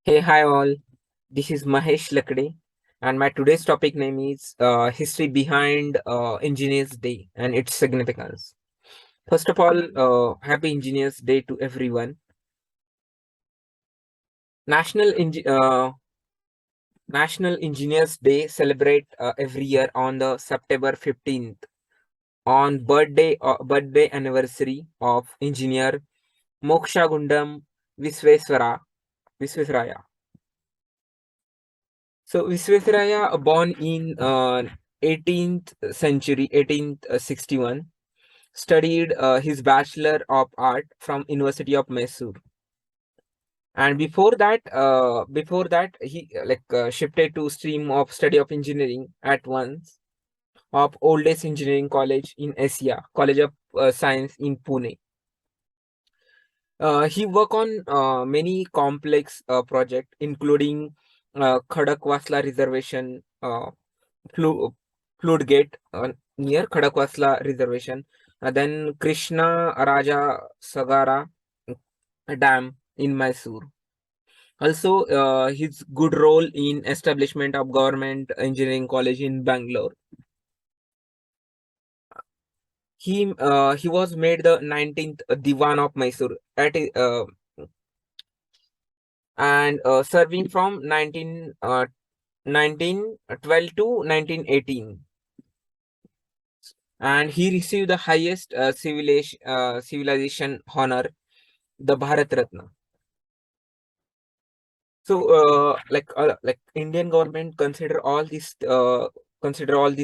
Hey, hi all. This is Mahesh Lakde, and my today's topic name is history behind Engineers Day and its significance. First of all, happy Engineers Day to everyone. National National Engineers Day celebrate every year on the September 15th on birthday anniversary of engineer Moksha Gundam Visvesvaraya. So Visvesvaraya, born in 18th century, 1861, studied his Bachelor of Art from University of Mysore. And before that, he shifted to stream of study of engineering at once of oldest engineering college in Asia, College of Science in Pune. He worked on many complex projects, including Khadakwasla Reservation, Flu- Flood Gate near Khadakwasla Reservation, then Krishna Raja Sagara Dam in Mysore. Also, his good role in establishment of government engineering college in Bangalore. He was made the 19th Diwan of Mysore and serving from 1912 to 1918. And he received the highest civilization honor, the Bharat Ratna. So, like Indian government consider all these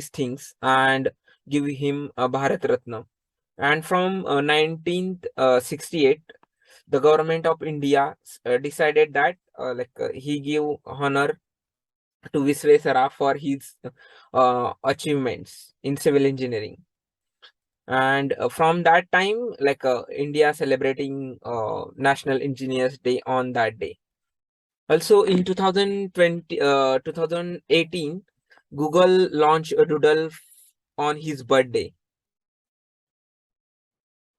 things and give him a Bharat Ratna. And from 1968, the government of India decided that he give honor to Visvesvaraya for his achievements in civil engineering. And from that time, India celebrating National Engineers Day on that day. Also in 2018, Google launched a doodle on his birthday.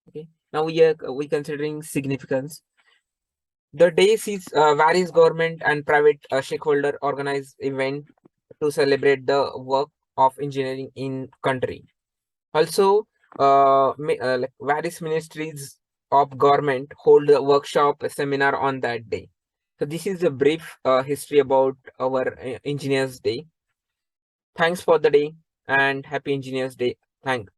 Okay, now we considering significance. The day sees various government and private stakeholder organized event to celebrate the work of engineering in country. Also, various ministries of government hold a workshop, a seminar on that day. So this is a brief history about our Engineers Day. Thanks for the day and happy Engineers Day. Thanks.